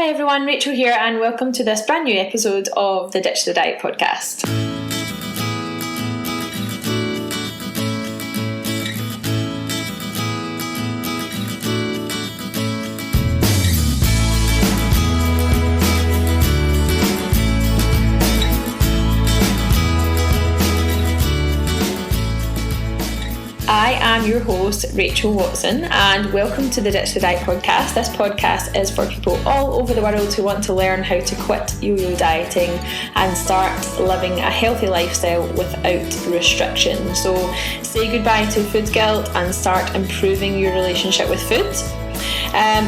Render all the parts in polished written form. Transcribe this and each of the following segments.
Hi everyone, Rachael here, and welcome to this brand new episode of the Ditch the Diet podcast. I am your host, Rachael Watson, and welcome to the Ditch the Diet podcast. This podcast is for people all over the world who want to learn how to quit yo-yo dieting and start living a healthy lifestyle without restriction. So say goodbye to food guilt and start improving your relationship with food.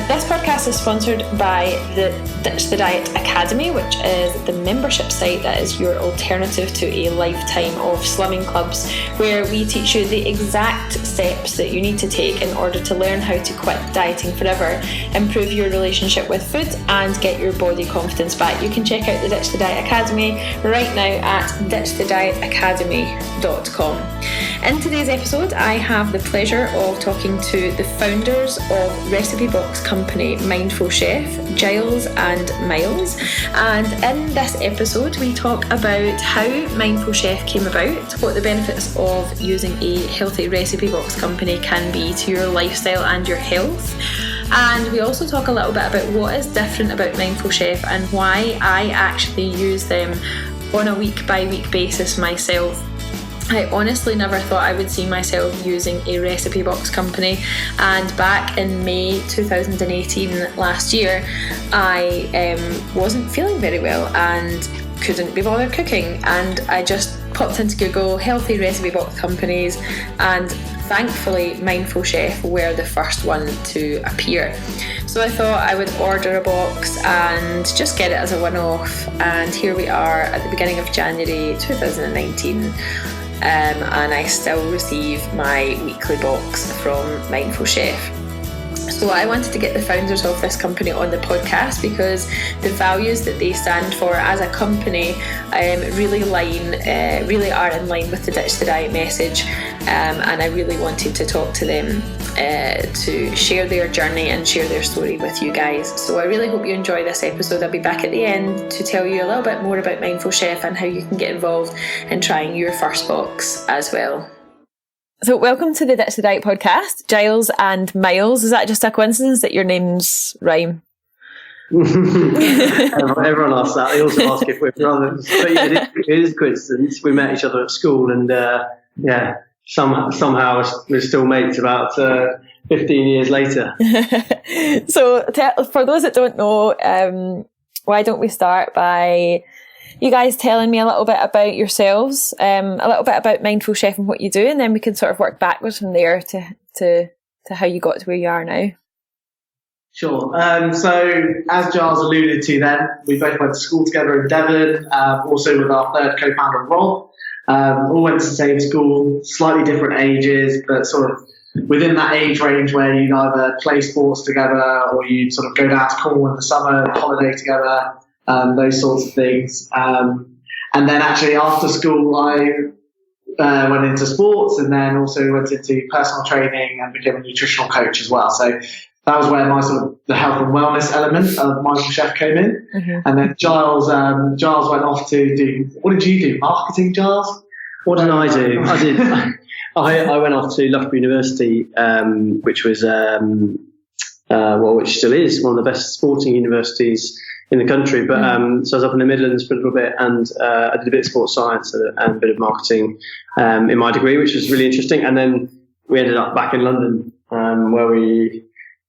This podcast is sponsored by the Ditch the Diet Academy, which is the membership site that is your alternative to a lifetime of slimming clubs, where we teach you the exact steps that you need to take in order to learn how to quit dieting forever, improve your relationship with food and get your body confidence back. You can check out the Ditch the Diet Academy right now at ditchthedietacademy.com. In today's episode, I have the pleasure of talking to the founders of recipe box company Mindful Chef, Giles and Myles, and in this episode we talk about how Mindful Chef came about, what the benefits of using a healthy recipe box company can be to your lifestyle and your health, and we also talk a little bit about what is different about Mindful Chef and why I actually use them on a week by week basis myself. I honestly never thought I would see myself using a recipe box company, and back in May 2018 last year I wasn't feeling very well and couldn't be bothered cooking, and I just popped into Google healthy recipe box companies, and thankfully Mindful Chef were the first one to appear. So I thought I would order a box and just get it as a one-off, and here we are at the beginning of January 2019. And I still receive my weekly box from Mindful Chef. So I wanted to get the founders of this company on the podcast because the values that they stand for as a company really are in line with the Ditch the Diet message, and I really wanted to talk to them to share their journey and share their story with you guys. So I really hope you enjoy this episode. I'll be back at the end to tell you a little bit more about Mindful Chef and how you can get involved in trying your first box as well. So welcome to the Ditch the Diet podcast, Giles and Myles. Is that just a coincidence that your names rhyme? Everyone asks that. They also ask if we're brothers. But yeah, it is a coincidence. We met each other at school, and somehow we're still mates about 15 years later. So for those that don't know, why don't we start by you guys telling me a little bit about yourselves, a little bit about Mindful Chef and what you do, and then we can sort of work backwards from there to how you got to where you are now. Sure. So as Giles alluded to then, we both went to school together in Devon, also with our third co-founder, Rob. All went to the same school, slightly different ages, but sort of within that age range where you'd either play sports together or you'd sort of go down to Cornwall in the summer, holiday together, those sorts of things. And then actually after school, I went into sports and then also went into personal training and became a nutritional coach as well. So that was where my sort of the health and wellness element of Mindful Chef came in. Mm-hmm. And then Giles went off to do, what did you do? Marketing, Giles? What did I do? I went off to Loughborough University, which was, which still is one of the best sporting universities in the country. But so I was up in the Midlands for a little bit, and I did a bit of sports science and a bit of marketing in my degree, which was really interesting. And then we ended up back in London, where we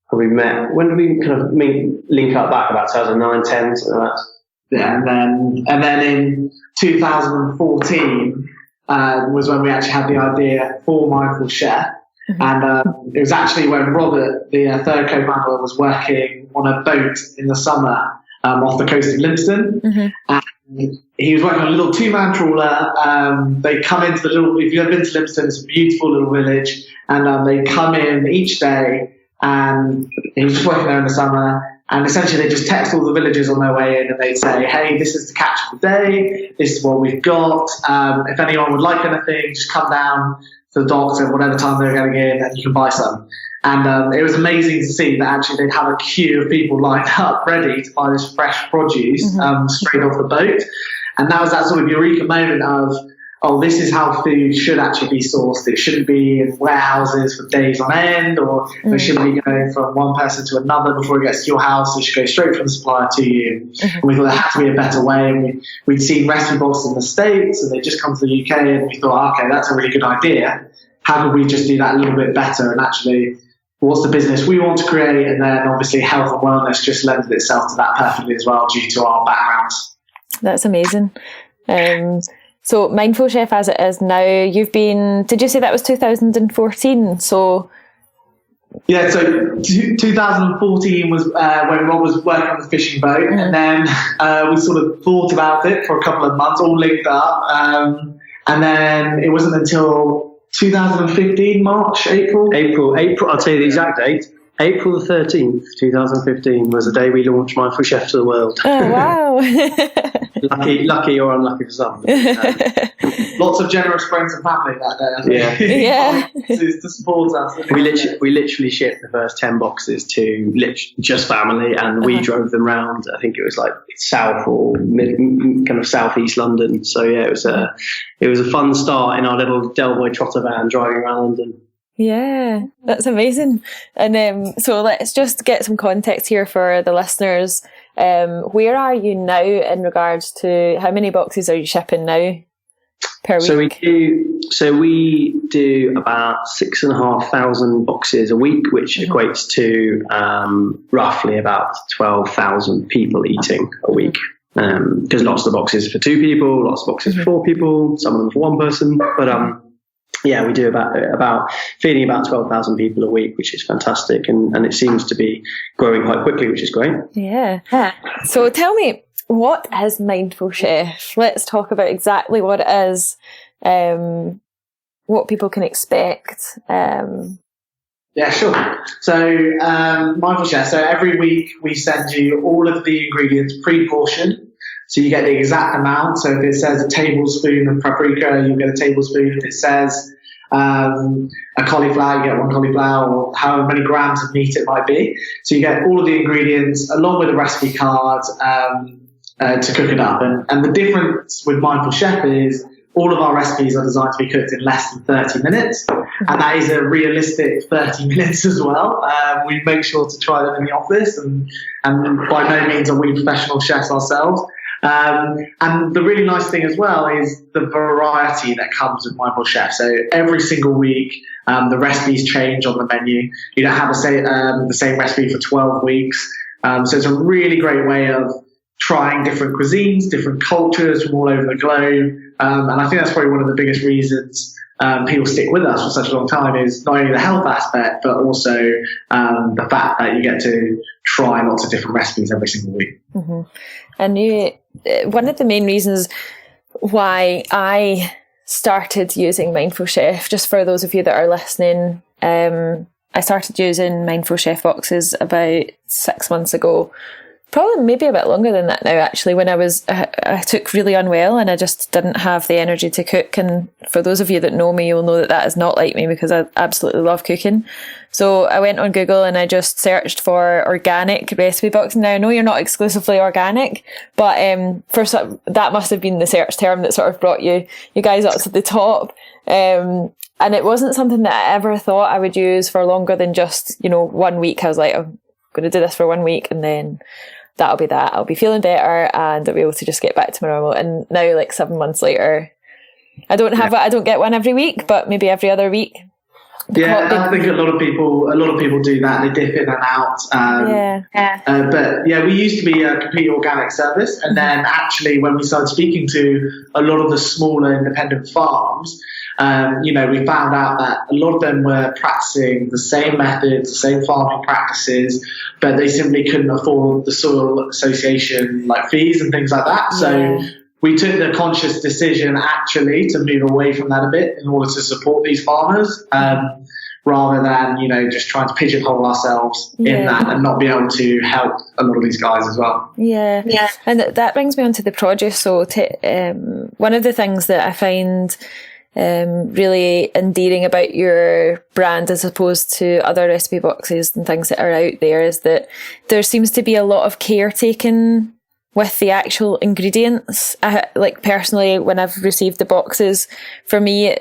probably met. When did we kind of link up back? About 2009, 10, something like that. Yeah, and then in 2014 was when we actually had the idea for Mindful Chef. Mm-hmm. And it was actually when Robert, the third co-founder, was working on a boat in the summer off the coast of Lympstone. Mm-hmm. And he was working on a little two-man trawler. They come into the little, if you've ever been to Lympstone, it's a beautiful little village. And they come in each day, and he was just working there in the summer. And essentially they just text all the villagers on their way in, and they'd say, hey, this is the catch of the day. This is what we've got. If anyone would like anything, just come down to the docks at whatever time they're going in and you can buy some. And it was amazing to see that actually they'd have a queue of people lined up ready to buy this fresh produce straight off the boat. And that was that sort of eureka moment of, oh, this is how food should actually be sourced. It shouldn't be in warehouses for days on end, or it shouldn't be going from one person to another before it gets to your house. It should go straight from the supplier to you. And we thought there had to be a better way. And we'd seen recipe boxes in the States, and they'd just come to the UK, and we thought, okay, that's a really good idea. How could we just do that a little bit better? And actually, what's the business we want to create? And then obviously health and wellness just lends itself to that perfectly as well due to our backgrounds. That's amazing. So Mindful Chef as it is now, you've been, did you say that was 2014? So yeah, so 2014 was when Rob was working on the fishing boat, and then we sort of thought about it for a couple of months, all linked up, and then it wasn't until 2015, April, I'll tell you the exact date. April the 13th, 2015 was the day we launched Mindful Chef to the world. Oh, wow. lucky or unlucky for some. Lots of generous friends and family that day, I think. Yeah. to support us. We literally shipped the first 10 boxes to just family, and we drove them round. I think it was like south or kind of southeast London. So yeah, it was a fun start in our little Del Boy trotter van driving around London. Yeah, that's amazing. And so let's just get some context here for the listeners. Where are you now in regards to how many boxes are you shipping now per week? So we do about 6,500 boxes a week, which equates to roughly about 12,000 people eating a week. Because lots of the boxes for 2 people, lots of boxes for 4 people, some of them for 1 person. But yeah, we do about feeding about 12,000 people a week, which is fantastic, and it seems to be growing quite quickly, which is great. Yeah. So tell me, what is Mindful Chef? Let's talk about exactly what it is, what people can expect. Yeah, sure. So Mindful Chef, so every week we send you all of the ingredients pre-portioned. So you get the exact amount. So if it says a tablespoon of paprika, you get a tablespoon. If it says a cauliflower, you get 1 cauliflower, or however many grams of meat it might be. So you get all of the ingredients along with a recipe card to cook it up. And the difference with Mindful Chef is all of our recipes are designed to be cooked in less than 30 minutes. And that is a realistic 30 minutes as well. We make sure to try them in the office, and by no means are we professional chefs ourselves. And the really nice thing as well is the variety that comes with Mindful Chef. So every single week, the recipes change on the menu. You don't have the same recipe for 12 weeks. So it's a really great way of trying different cuisines, different cultures from all over the globe. And I think that's probably one of the biggest reasons people stick with us for such a long time is not only the health aspect, but also the fact that you get to try lots of different recipes every single week. Mm-hmm. And one of the main reasons why I started using Mindful Chef, just for those of you that are listening, I started using Mindful Chef boxes about 6 months ago. Probably maybe a bit longer than that now, actually, when I took really unwell and I just didn't have the energy to cook. And for those of you that know me, you'll know that is not like me, because I absolutely love cooking. So I went on Google and I just searched for organic recipe boxes. Now I know you're not exclusively organic, but that must have been the search term that sort of brought you guys up to the top. And it wasn't something that I ever thought I would use for longer than just 1 week. I was like, I'm going to do this for 1 week, and then that'll be that. I'll be feeling better and I'll be able to just get back to my normal. And now, like 7 months later, I don't get one every week, but maybe every other week. I think a lot of people do that. They dip in and out. But yeah, we used to be a complete organic service, and then actually when we started speaking to a lot of the smaller independent farms, we found out that a lot of them were practicing the same methods, the same farming practices, but they simply couldn't afford the soil association fees and things like that. So we took the conscious decision actually to move away from that a bit in order to support these farmers, rather than just trying to pigeonhole ourselves in that and not be able to help a lot of these guys as well. Yeah. And that brings me on to the produce. So one of the things that I find really endearing about your brand as opposed to other recipe boxes and things that are out there is that there seems to be a lot of care taken with the actual ingredients. Like personally, when I've received the boxes, for me,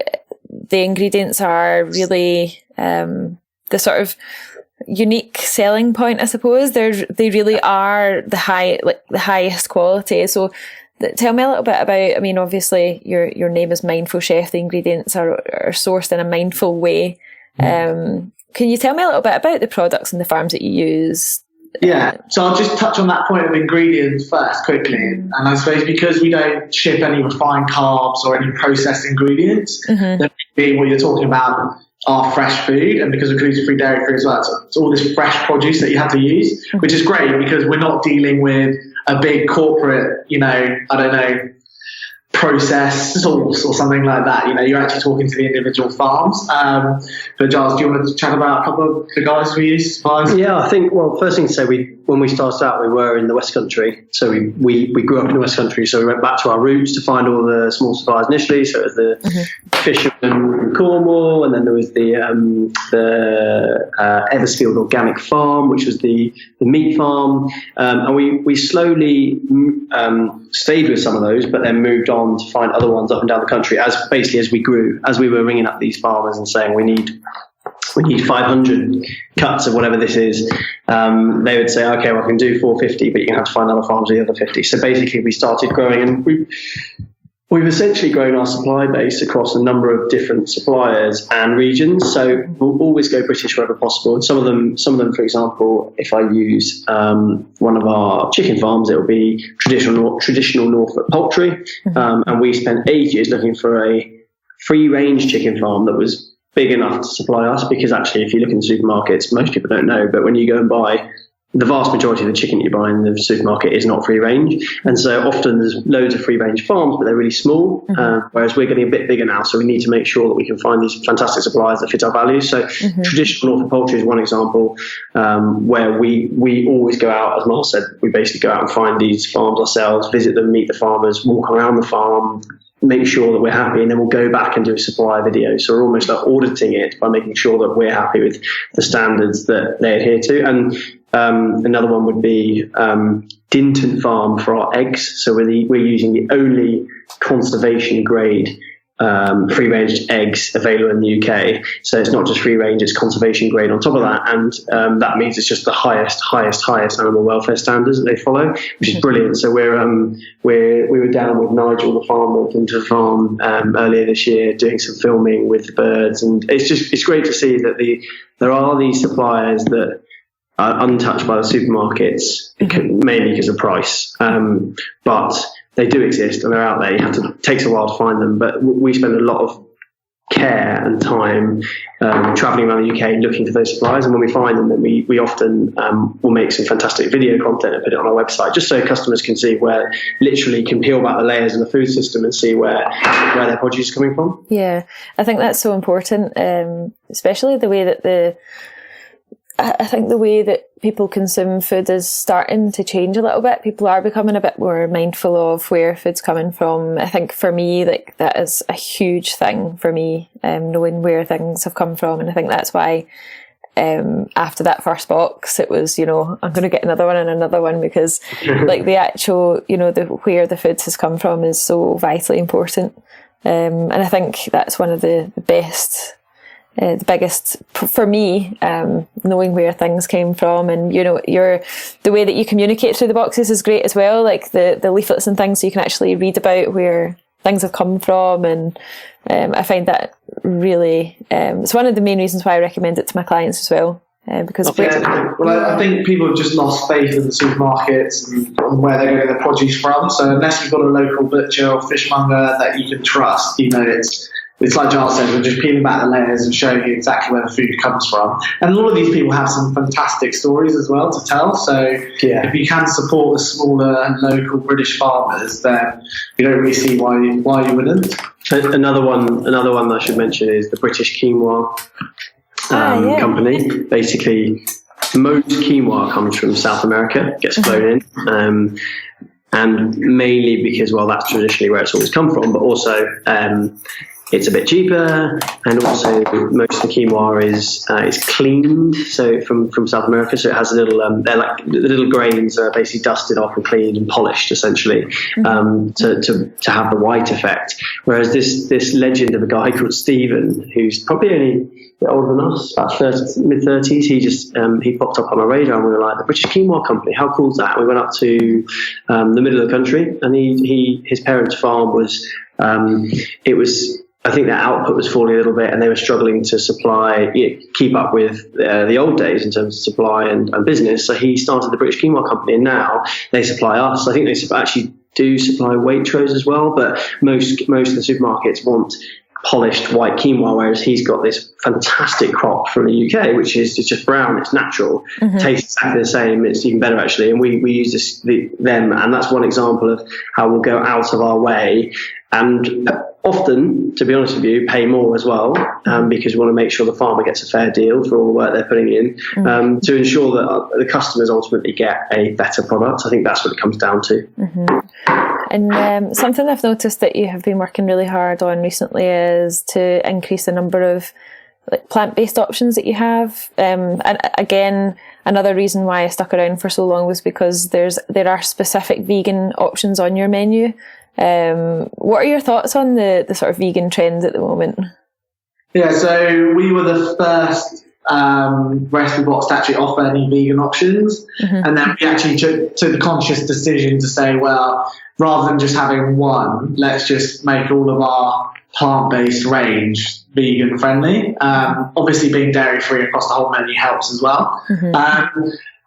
the ingredients are really the sort of unique selling point, I suppose. They really are the highest quality. So tell me a little bit about, I mean, obviously your name is Mindful Chef. The ingredients are sourced in a mindful way. Can you tell me a little bit about the products and the farms that you use? Yeah, so I'll just touch on that point of ingredients first quickly. And I suppose because we don't ship any refined carbs or any processed ingredients, then what you're talking about are fresh food, and because we're gluten-free, dairy-free as well, it's all this fresh produce that you have to use, which is great because we're not dealing with a big corporate, process source or something like that. You're actually talking to the individual farms. But Giles, do you want to chat about a couple of the guys we use, suppliers? Yeah, I think, first thing to say, when we started out, we were in the West Country. So we grew up in the West Country, so we went back to our roots to find all the small suppliers initially. So it was the fishermen in Cornwall, and then there was the Eversfield Organic Farm, which was the meat farm. And we slowly stayed with some of those, but then moved on to find other ones up and down the country as we grew, as we were ringing up these farmers and saying we need 500 cuts of whatever this is. They would say, okay, well, I can do 450, but you're going to have to find other farms with the other 50. So basically we started growing, and we've essentially grown our supply base across a number of different suppliers and regions. So we'll always go British wherever possible. And some of them, for example, if I use one of our chicken farms, it'll be traditional Norfolk poultry. And we spent ages looking for a free-range chicken farm that was big enough to supply us, because actually, if you look in the supermarkets, most people don't know, but when you go and buy, the vast majority of the chicken you buy in the supermarket is not free range. And so often there's loads of free range farms, but they're really small, whereas we're getting a bit bigger now. So we need to make sure that we can find these fantastic suppliers that fit our values. So traditional Norfolk poultry is one example, where we always go out, as Myles said, we basically go out and find these farms ourselves, visit them, meet the farmers, walk around the farm, make sure that we're happy, and then we'll go back and do a supply video. So we're almost like auditing it by making sure that we're happy with the standards that they adhere to. And another one would be Dinton Farm for our eggs. So we're using the only conservation grade free-range eggs available in the UK. So it's not just free-range, it's conservation grade on top of that. And that means it's just the highest animal welfare standards that they follow, which is brilliant. So we were down with Nigel, the farmer, at Dinton Farm earlier this year, doing some filming with the birds. And it's great to see that there are these suppliers that are untouched by the supermarkets, mainly because of price. But they do exist and they're out there. It takes a while to find them, but we spend a lot of care and time traveling around the UK looking for those suppliers. And when we find them, then we often will make some fantastic video content and put it on our website, just so customers can see where, literally can peel back the layers of the food system and see where their produce is coming from. Yeah, I think that's so important, especially the way that I think the way that people consume food is starting to change a little bit. People are becoming a bit more mindful of where food's coming from. I think for me, like, that is a huge thing for me, knowing where things have come from. And I think that's why after that first box, it was, I'm going to get another one and another one, because like the actual, where the food has come from is so vitally important. And I think that's one of the best, the biggest for me, knowing where things came from. And the way that you communicate through the boxes is great as well, like the leaflets and things, so you can actually read about where things have come from. And I find that really it's one of the main reasons why I recommend it to my clients as well, because I think people have just lost faith in the supermarkets and where they're getting their produce from. So unless you've got a local butcher or fishmonger that you can trust, it's like Giles said, we're just peeling back the layers and showing you exactly where the food comes from. And a lot of these people have some fantastic stories as well to tell. So if you can support the smaller and local British farmers, then you don't really see why you wouldn't. Another one I should mention is the British Quinoa company. Basically, most quinoa comes from South America, gets flown in. And mainly because, that's traditionally where it's always come from, but also it's a bit cheaper, and also most of the quinoa is cleaned, so from South America, so it has a little they're like the little grains are basically dusted off and cleaned and polished essentially, to have the white effect. Whereas this legend of a guy called Stephen, who's probably only a bit older than us, about mid-30s, he popped up on our radar, and we were like, the British Quinoa Company, how cool is that? We went up to the middle of the country, and his parents' farm was I think their output was falling a little bit, and they were struggling to keep up with the old days in terms of supply and business. So he started the British Quinoa Company, and now they supply us. I think they actually do supply Waitrose as well, but most of the supermarkets want polished white quinoa, whereas he's got this fantastic crop from the UK, which is just brown, it's natural, tastes exactly the same, it's even better actually, and we use them, and that's one example of how we'll go out of our way, and often, to be honest with you, pay more as well, because we want to make sure the farmer gets a fair deal for all the work they're putting in, to ensure that the customers ultimately get a better product. I think that's what it comes down to. And something I've noticed that you have been working really hard on recently is to increase the number of plant-based options that you have. And again, another reason why I stuck around for so long was because there are specific vegan options on your menu. What are your thoughts on the sort of vegan trend at the moment? Yeah, so we were the first recipe box to actually offer any vegan options, and then we actually took the conscious decision to say, well, rather than just having one, let's just make all of our plant-based range vegan friendly. Obviously being dairy free across the whole menu helps as well.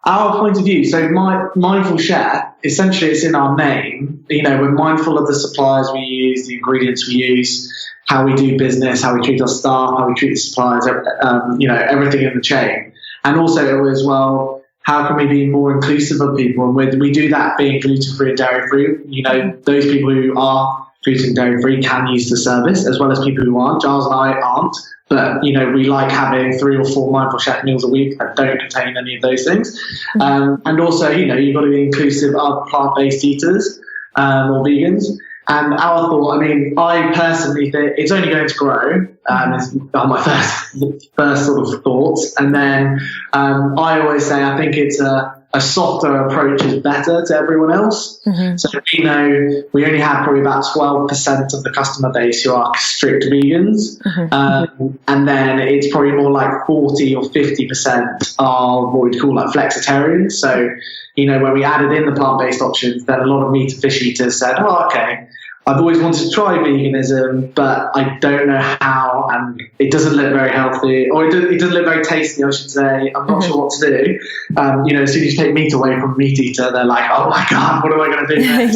Our point of view, so mindful chef, essentially it's in our name. We're mindful of the suppliers we use, the ingredients we use, how we do business, how we treat our staff, how we treat the suppliers, everything in the chain. And also as well, how can we be more inclusive of people? And we do that being gluten-free and dairy-free. Those people who are gluten and dairy-free can use the service, as well as people who aren't. Giles and I aren't. But, we like having 3 or 4 mindful chef meals a week that don't contain any of those things. And also, you've got to be inclusive of plant-based eaters or vegans. And our thought, I personally think it's only going to grow. Is my first sort of thoughts. And then I always say I think it's a softer approach is better to everyone else. So we only have probably about 12% of the customer base who are strict vegans. And then it's probably more like 40 or 50% are what we'd call like flexitarians. So, when we added in the plant-based options, then a lot of meat and fish eaters said, oh, okay, I've always wanted to try veganism, but I don't know how, and it doesn't look very healthy, or it doesn't look very tasty, I should say. I'm not sure what to do. As soon as you take meat away from a meat eater, they're like, oh my God, what am I going to do next?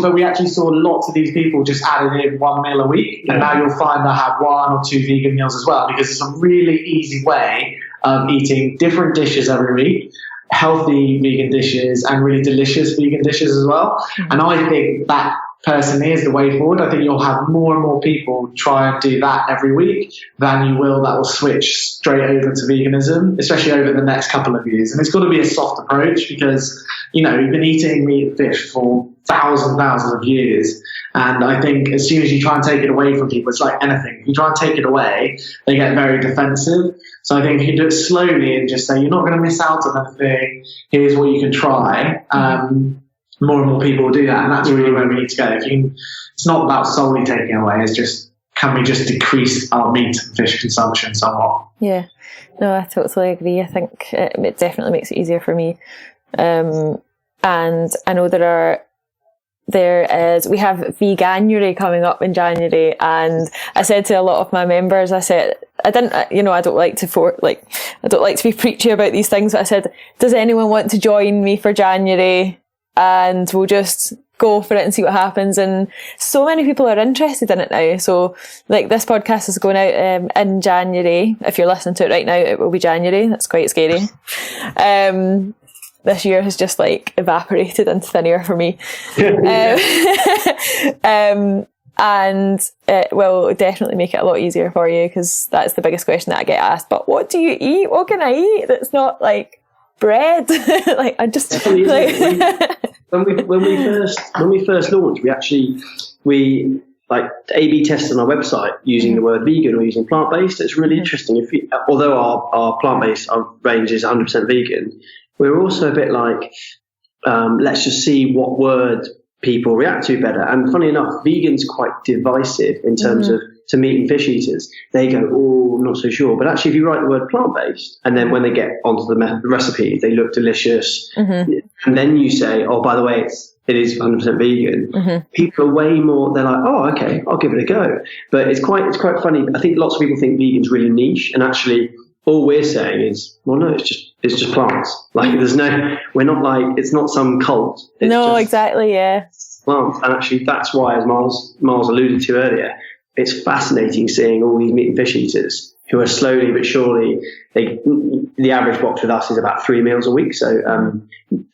But we actually saw lots of these people just added in one meal a week, and now you'll find I have 1 or 2 vegan meals as well, because it's a really easy way of eating different dishes every week, healthy vegan dishes and really delicious vegan dishes as well. And I think that personally is the way forward. I think you'll have more and more people try and do that every week than you will that will switch straight over to veganism, especially over the next couple of years. And it's got to be a soft approach because, we've been eating meat and fish for thousands of years. And I think as soon as you try and take it away from people, it's like anything. If you try and take it away, they get very defensive. So I think if you do it slowly and just say, you're not going to miss out on anything, here's what you can try, more and more people will do that. And that's really where we need to go. It's not about solely taking away, it's just, can we just decrease our meat and fish consumption somewhat? Yeah, no, I totally agree. I think it definitely makes it easier for me. And I know we have Veganuary coming up in January, and I said to a lot of my members, I said, I don't like to be preachy about these things, but I said, does anyone want to join me for January? And we'll just go for it and see what happens. And so many people are interested in it now. So this podcast is going out in January. If you're listening to it right now, it will be January. That's quite scary. This year has just evaporated into thin air for me. And it will definitely make it a lot easier for you, because that's the biggest question that I get asked. But what do you eat? What can I eat that's not bread? I just when we first launched, we like A/B tests on our website using the word vegan or using plant-based. It's really interesting. Although our plant-based, our range is 100% vegan, we're also a bit like, let's just see what word people react to better. And funny enough, vegans quite divisive in terms of to meat and fish eaters. They go, oh, I'm not so sure. But actually, if you write the word plant-based, and then when they get onto the recipe, they look delicious, and then you say, oh, by the way, it is 100% vegan. People are way more. They're like, oh, okay, I'll give it a go. But it's quite funny. I think lots of people think vegan's really niche, and actually, all we're saying is, well, no, it's just plants. Like, we're not like, it's not some cult. It's exactly, yeah. Plants, and actually, that's why, as Miles alluded to earlier, it's fascinating seeing all these meat and fish eaters who are slowly but surely, the average box with us is about 3 meals a week. So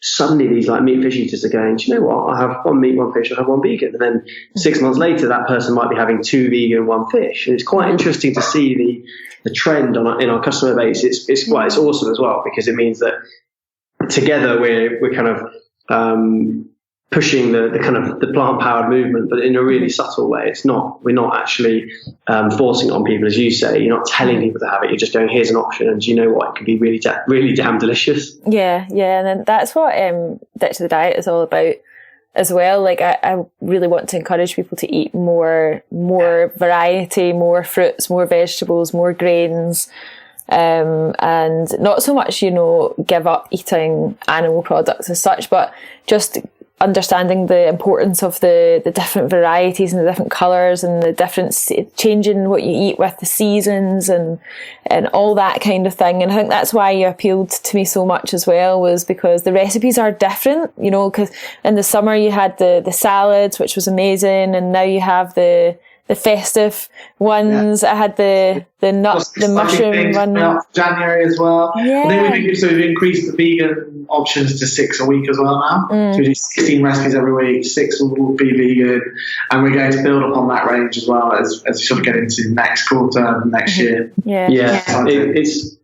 suddenly these like meat and fish eaters are going, do you know what? I have one meat, one fish, I have one vegan. And then 6 months later, that person might be having 2 vegan and 1 fish. And it's quite interesting to see the trend in our customer base. It's awesome as well, because it means that together we're kind of pushing the kind of the plant-powered movement, but in a really subtle way. We're not actually forcing it on people, as you say. You're not telling people to have it. You're just going, here's an option, and you know what? It can be really, really damn delicious. Yeah, and then that's what Ditch the Diet is all about as well. Like, I really want to encourage people to eat more variety, more fruits, more vegetables, more grains. And not so much, give up eating animal products as such, but just understanding the importance of the different varieties and the different colours and the different changing what you eat with the seasons and all that kind of thing. And I think that's why you appealed to me so much as well, was because the recipes are different, because in the summer you had the salads, which was amazing, and now you have the festive ones. I had the mushroom one. January as well. Yeah. I think we've increased the vegan options to 6 a week as well now. So we do 16 recipes every week, 6 will be vegan, and we're going to build upon that range as well as we sort of get into next quarter, next year. Yeah. It's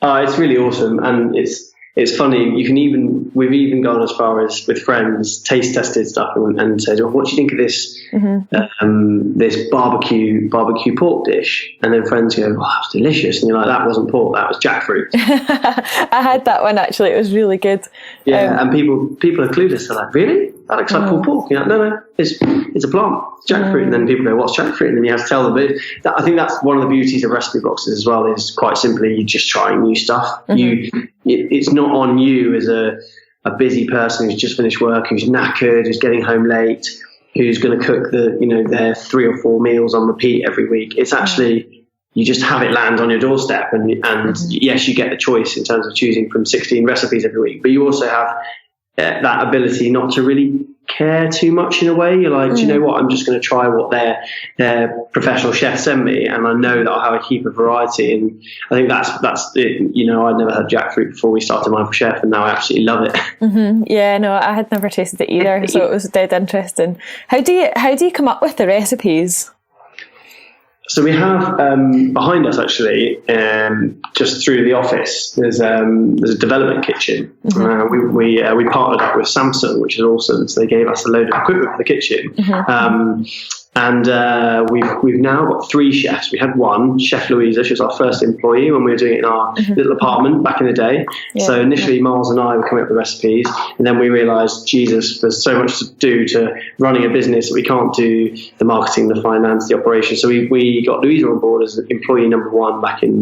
really awesome, and it's funny. We've even gone as far as with friends, taste tested stuff and said, well, what do you think of this this barbecue pork dish? And then friends go, oh, that's delicious. And you're like, that wasn't pork, that was jackfruit. I had that one actually. It was really good. Yeah, and people are clueless. They're like, really? That looks like pulled pork. You're like, no, it's a plant. It's jackfruit. And then people go, what's jackfruit? And then you have to tell them. But I think that's one of the beauties of recipe boxes as well, is quite simply you just trying new stuff. It's not on you as a busy person who's just finished work, who's knackered, who's getting home late, who's going to cook their 3 or 4 meals on repeat every week. It's actually, you just have it land on your doorstep, and yes, you get the choice in terms of choosing from 16 recipes every week, but you also have that ability not to really care too much in a way. You're like, do you know what? I'm just going to try what their professional chef sent me, and I know that I'll have a heap of variety. And I think that's it. I'd never had jackfruit before we started Mindful Chef, and now I absolutely love it. Yeah, no, I had never tasted it either, so it was dead interesting. How do you come up with the recipes? So we have behind us actually, just through the office, there's a development kitchen. We partnered up with Samsung, which is awesome. So they gave us a load of equipment for the kitchen. And we've now got 3 chefs. We had one, Chef Louisa. She was our first employee when we were doing it in our little apartment back in the day. Yeah. So initially, Miles and I were coming up with the recipes, and then we realised, Jesus, there's so much to do to running a business that we can't do the marketing, the finance, the operations. So we got Louisa on board as employee number 1 back in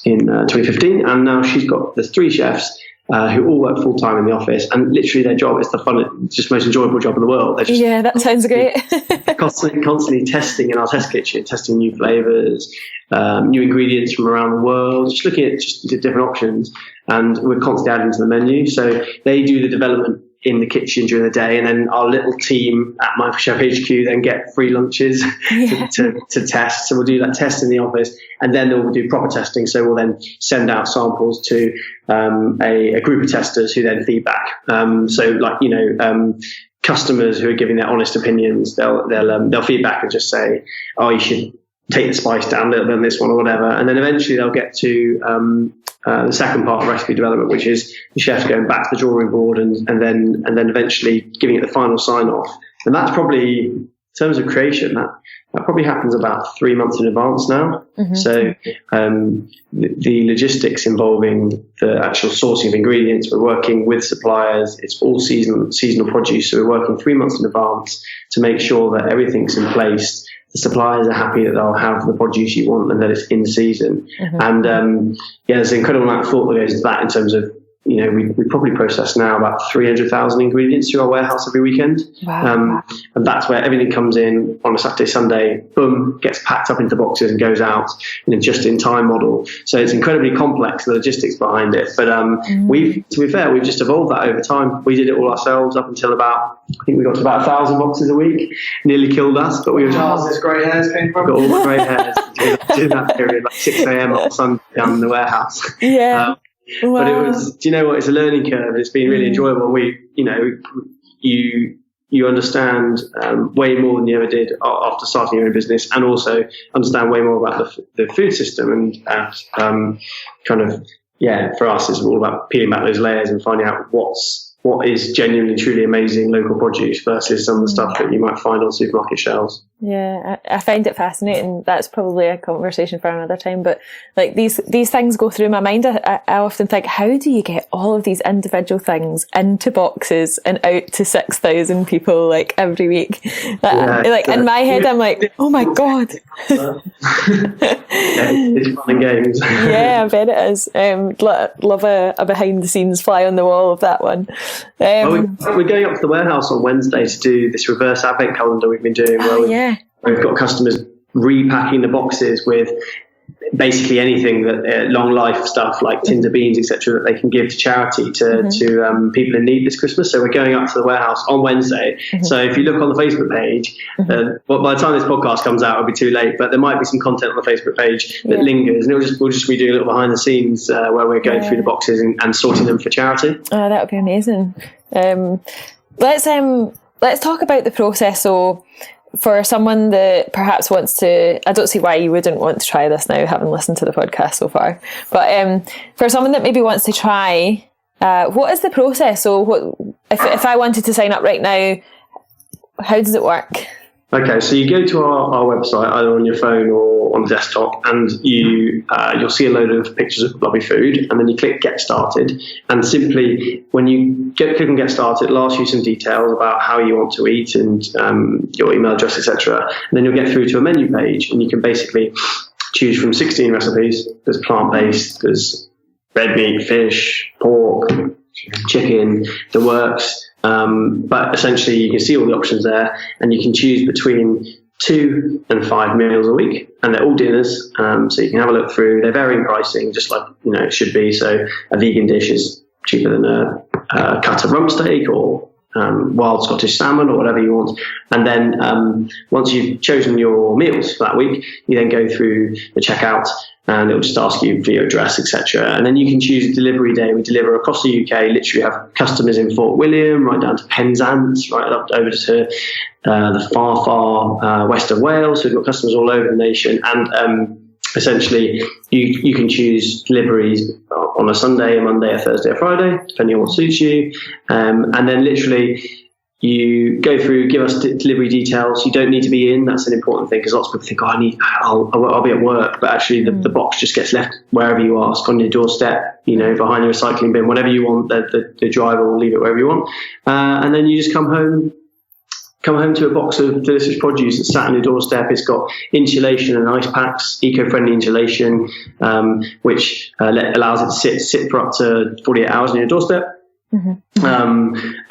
2015, and now she's got the 3 chefs. Who all work full time in the office, and literally their job is just the most enjoyable job in the world. Yeah, that sounds great. constantly testing in our test kitchen, testing new flavors, new ingredients from around the world, just looking at just different options, and we're constantly adding to the menu. So they do the development in the kitchen during the day, and then our little team at Mindful Chef HQ then get free lunches to test. So we'll do that test in the office, and then we'll do proper testing. So we'll then send out samples to a group of testers who then feedback. Customers who are giving their honest opinions, they'll feedback and just say, oh, you should take the spice down a little bit on this one or whatever. And then eventually they'll get to the second part of recipe development, which is the chefs going back to the drawing board and then eventually giving it the final sign off. And that's probably terms of creation, that probably happens about 3 months in advance now. So the logistics involving the actual sourcing of ingredients, we're working with suppliers. It's all seasonal produce, so we're working 3 months in advance to make sure that everything's in place. The suppliers are happy that they'll have the produce you want and that it's in season. And there's an incredible amount of thought that goes into that in terms of, you know, we probably process now about 300,000 ingredients through our warehouse every weekend. Wow. And that's where everything comes in on a Saturday, Sunday, boom, gets packed up into boxes and goes out in a just-in-time model. So it's incredibly complex, the logistics behind it. But to be fair, we've just evolved that over time. We did it all ourselves up until I think we got to about 1,000 boxes a week. Nearly killed us, but we were Charles' grey hairs came from. Got all the grey hairs during that period, like 6 a.m. on Sunday down in the warehouse. Yeah. Wow. But it was, do you know what? It's a learning curve. It's been really enjoyable. You understand way more than you ever did after starting your own business, and also understand way more about the food system and for us, it's all about peeling back those layers and finding out what is genuinely, truly amazing local produce versus some of the stuff that you might find on supermarket shelves. Yeah, I find it fascinating. That's probably a conversation for another time. But like these things go through my mind. I often think, how do you get all of these individual things into boxes and out to 6,000 people like every week? In my head, I'm like, oh my god. It's fun and games. Yeah, I bet it is. Love a behind the scenes fly on the wall of that one. We're going up to the warehouse on Wednesday to do this reverse advent calendar we've been doing. We've got customers repacking the boxes with basically anything that long life stuff like tins of beans, etc., that they can give to charity to people in need this Christmas. So we're going up to the warehouse on Wednesday. So if you look on the Facebook page, by the time this podcast comes out, it'll be too late. But there might be some content on the Facebook page that lingers, and we'll just be doing a little behind the scenes where we're going through the boxes and sorting them for charity. Oh, that would be amazing. Let's talk about the process. So, for someone that perhaps wants to, I don't see why you wouldn't want to try this now, having listened to the podcast so far, but for someone that maybe wants to try, what is the process? So what if I wanted to sign up right now, how does it work? Okay, so you go to our website, either on your phone or on the desktop, and you'll see a load of pictures of lovely food, and then you click Get Started, and simply when you click on Get Started, it'll ask you some details about how you want to eat and your email address, etc. And then you'll get through to a menu page, and you can basically choose from 16 recipes. There's plant-based, there's red meat, fish, pork, chicken, the works. But essentially you can see all the options there, and you can choose between 2 and 5 meals a week, and they're all dinners. So you can have a look through. They vary in pricing, just like it should be. So a vegan dish is cheaper than a cut of rump steak or wild Scottish salmon or whatever you want. And then once you've chosen your meals for that week, you then go through the checkout, and it'll just ask you for your address, etc. And then you can choose a delivery day. We deliver across the UK, literally have customers in Fort William, right down to Penzance, right up over to the far west of Wales. So we've got customers all over the nation. And essentially, you can choose deliveries on a Sunday, a Monday, a Thursday, a Friday, depending on what suits you. And then literally, you go through, give us delivery details. You don't need to be in. That's an important thing, because lots of people think, I'll be at work. But actually, the box just gets left wherever you ask, on your doorstep, behind your recycling bin, whatever you want. The driver will leave it wherever you want. And then you just come home to a box of delicious produce that's sat on your doorstep. It's got insulation and ice packs, eco-friendly insulation, which allows it to sit for up to 48 hours on your doorstep. And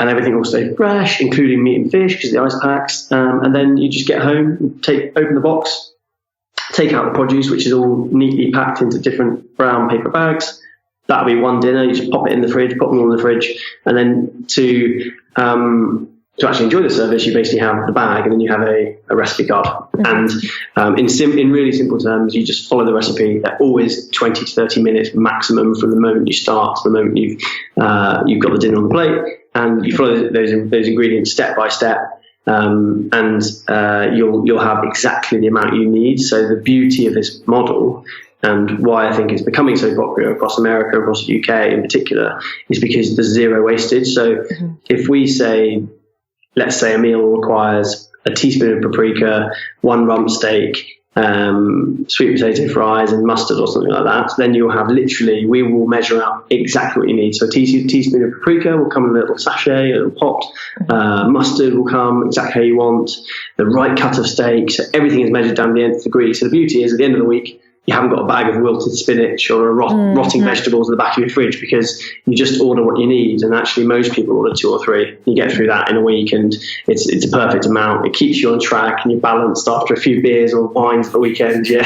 everything will stay fresh, including meat and fish, because the ice packs. And then you just get home, open the box, take out the produce, which is all neatly packed into different brown paper bags. That'll be one dinner. You just pop it in the fridge, pop them all in the fridge, and then to actually enjoy the service, you basically have the bag, and then you have a recipe card. And in really simple terms, you just follow the recipe. They're always 20 to 30 minutes maximum from the moment you start to the moment you've got the dinner on the plate, and you follow those ingredients step by step. And you'll have exactly the amount you need. So the beauty of this model, and why I think it's becoming so popular across America, across the UK in particular, is because there's zero wastage. So if we say, let's say a meal requires a teaspoon of paprika, 1 rump steak, sweet potato fries and mustard or something like that. So then you'll have literally, we will measure out exactly what you need. So a teaspoon of paprika will come in a little sachet, a little pot. Mustard will come exactly how you want. The right cut of steak. So everything is measured down to the nth degree. So the beauty is, at the end of the week, you haven't got a bag of wilted spinach or rotting vegetables in the back of your fridge, because you just order what you need. And actually, most people order 2 or 3. You get through that in a week, and it's a perfect amount. It keeps you on track, and you're balanced after a few beers or wines at the weekend. You're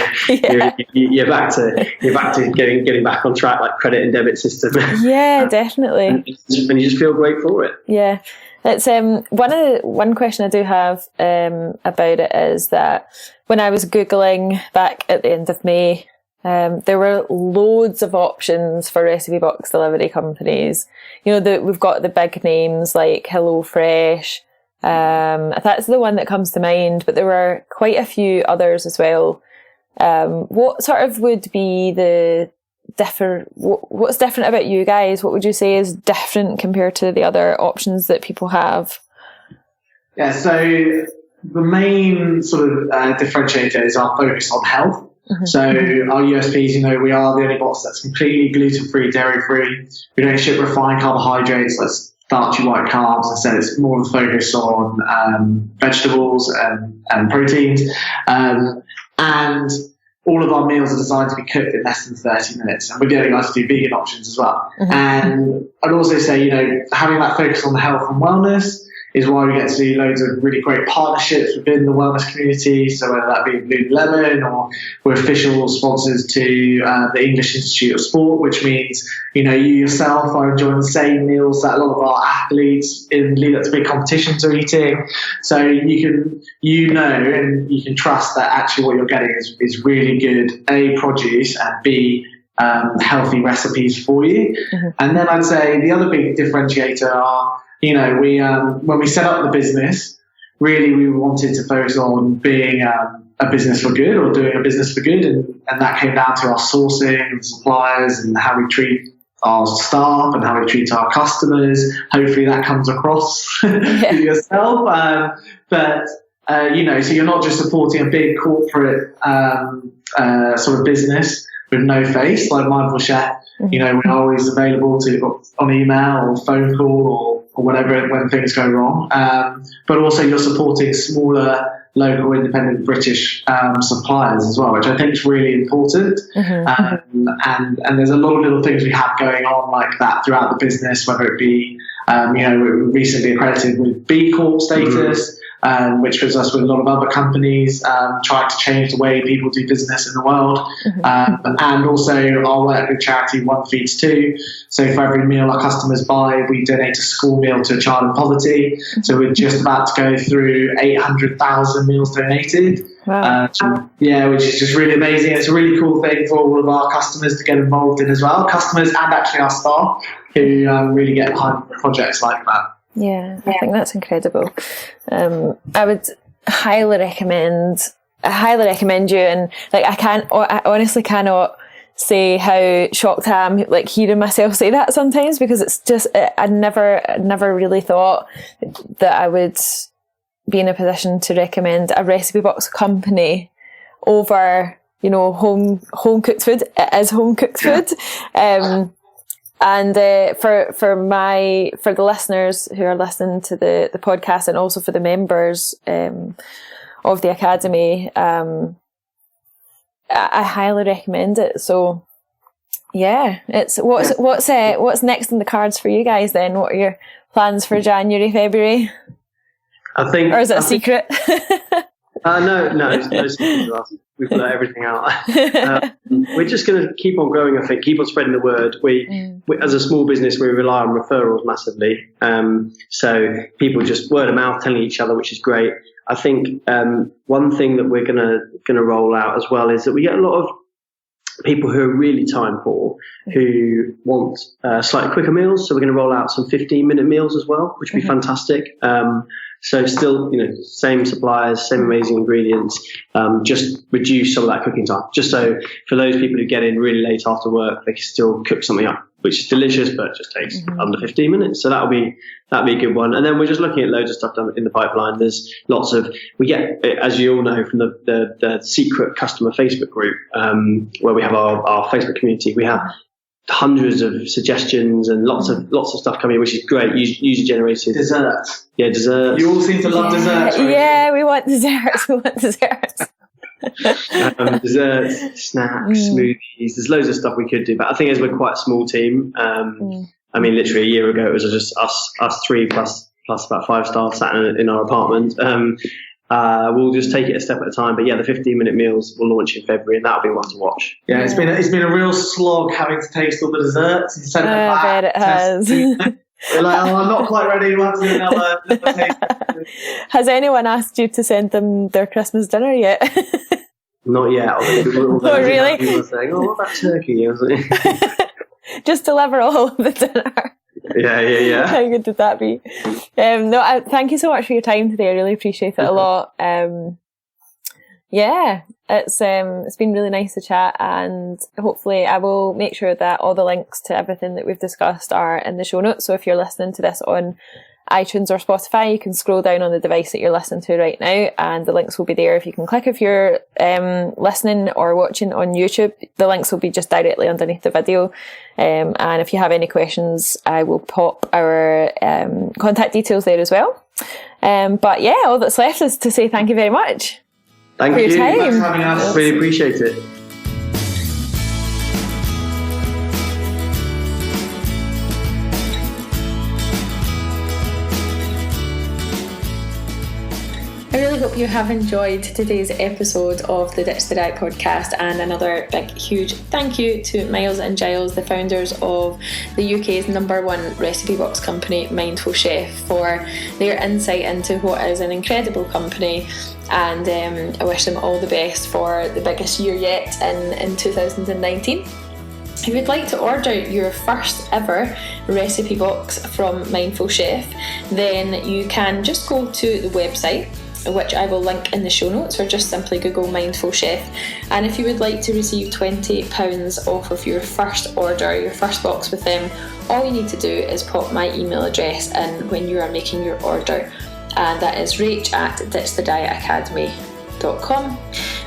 back to getting back on track, like credit and debit system. Yeah, definitely. And you just feel great for it. Yeah. It's one question I do have about it is that when I was Googling back at the end of May, there were loads of options for recipe box delivery companies. You know, we've got the big names like HelloFresh. That's the one that comes to mind, but there were quite a few others as well. What sort of would be the what's different about you guys? What would you say is different compared to the other options that people have? Yeah, so the main sort of differentiator is our focus on health. So our USPs, you know, we are the only box that's completely gluten-free, dairy-free. We don't ship refined carbohydrates, like starchy white carbs. Instead, it's more of a focus on vegetables and proteins. And all of our meals are designed to be cooked in less than 30 minutes. And we're the only guys to do vegan options as well. And I'd also say, you know, having that focus on health and wellness is why we get to do loads of really great partnerships within the wellness community. So whether that be Lululemon, or we're official sponsors to the English Institute of Sport, which means, you know, you yourself are enjoying the same meals that a lot of our athletes in lead up to big competitions are eating. So you can, and you can trust that actually what you're getting is really good A, produce, and B, healthy recipes for you. And then I'd say the other big differentiator are, you know, we when we set up the business, really we wanted to focus on being a business for good, or doing a business for good, and that came down to our sourcing and suppliers and how we treat our staff and how we treat our customers. Hopefully that comes across to yourself. But you know, so you're not just supporting a big corporate sort of business with no face like Mindful Chef. You know, we're always available on email or phone call or whatever when things go wrong. But also you're supporting smaller, local, independent British suppliers as well, which I think is really important. And there's a lot of little things we have going on like that throughout the business, whether it be, you know, we're recently accredited with B Corp status, which puts us with a lot of other companies trying to change the way people do business in the world. And also our work with charity One Feeds Two. So for every meal our customers buy, we donate a school meal to a child in poverty. So we're just about to go through 800,000 meals donated. Wow. Which is just really amazing. It's a really cool thing for all of our customers to get involved in as well. Customers and actually our staff who really get behind projects like that. Yeah, I think that's incredible. I would highly recommend you, and like I honestly cannot say how shocked I am like hearing myself say that sometimes, because it's just I never really thought that I would be in a position to recommend a recipe box company over, you know, home cooked food. It is home cooked food. And for the listeners who are listening to the podcast, and also for the members of the Academy, I highly recommend it. So yeah, what's next in the cards for you guys then? What are your plans for January, February? I think, or is it a secret? No, it's no secret. We've let everything out. We're just going to keep on growing, I think, keep on spreading the word. We as a small business, we rely on referrals massively. So people just word of mouth telling each other, which is great. I think one thing that we're going to roll out as well is that we get a lot of people who are really time poor, who want slightly quicker meals. So we're going to roll out some 15-minute meals as well, which would be fantastic. So still, you know, same suppliers, same amazing ingredients, just reduce some of that cooking time. Just so for those people who get in really late after work, they can still cook something up which is delicious, but just takes under 15 minutes. So that'll be a good one. And then we're just looking at loads of stuff done in the pipeline. There's lots of, we get, as you all know, from the secret customer Facebook group, where we have our Facebook community, we have hundreds of suggestions and lots of stuff coming, which is great. User generated. Desserts. Yeah, desserts. You all seem to love desserts. Right? Yeah, we want desserts. Desserts, snacks, smoothies. There's loads of stuff we could do, but I think as we're quite a small team, I mean, literally a year ago it was just us three plus about 5 staff sat in our apartment. We'll just take it a step at a time, but yeah, the 15-minute meals will launch in February, and that'll be one to watch. Yeah, it's been a real slog having to taste all the desserts and send them back. I bet it has. You're like, oh, I'm not quite ready. We'll have to do another taste. Has anyone asked you to send them their Christmas dinner yet? Not yet. Oh, really? People are saying, "Oh, what about turkey?" Just deliver all of the dinner. Yeah. How good did that be? Thank you so much for your time today. I really appreciate it a lot. It's been really nice to chat, and hopefully I will make sure that all the links to everything that we've discussed are in the show notes. So if you're listening to this on iTunes or Spotify, you can scroll down on the device that you're listening to right now, and the links will be there. If you can click, if you're listening or watching on YouTube, the links will be just directly underneath the video. And if you have any questions, I will pop our contact details there as well. But yeah, all that's left is to say thank you very much. Thank for you your time. Thanks for having us. Really appreciate it. I really hope you have enjoyed today's episode of the Ditch the Diet podcast, and another big huge thank you to Myles and Giles, the founders of the UK's #1 recipe box company, Mindful Chef, for their insight into what is an incredible company. And I wish them all the best for the biggest year yet in 2019. If you'd like to order your first ever recipe box from Mindful Chef, then you can just go to the website, which I will link in the show notes, or just simply Google Mindful Chef. And if you would like to receive £20 off of your first order, your first box with them, all you need to do is pop my email address in when you are making your order, and that is rach@ditchthedietacademy.com.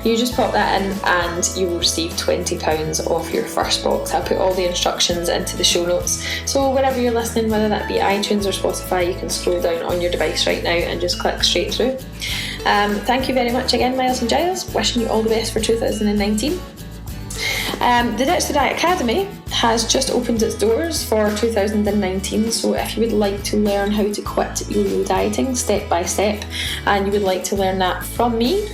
You just pop that in and you will receive £20 off your first box. I'll put all the instructions into the show notes, so wherever you're listening, whether that be iTunes or Spotify, you can scroll down on your device right now and just click straight through. Thank you very much again, Myles and Giles. Wishing you all the best for 2019. The Ditch the Diet Academy has just opened its doors for 2019, so if you would like to learn how to quit yo-yo dieting step by step, and you would like to learn that from me,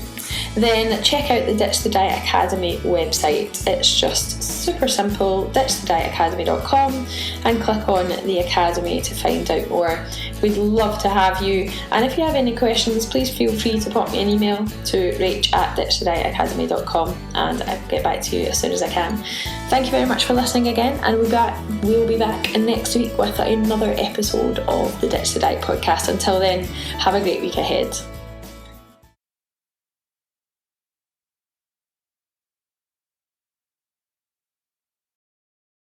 then check out the Ditch the Diet Academy website. It's just super simple, ditchthedietacademy.com, and click on the Academy to find out more. We'd love to have you, and if you have any questions, please feel free to pop me an email to rach@ditchthedietacademy.com, and I'll get back to you as soon as I can. Thank you very much for listening again, and we'll be back next week with another episode of the Ditch the Diet podcast. Until then, have a great week ahead.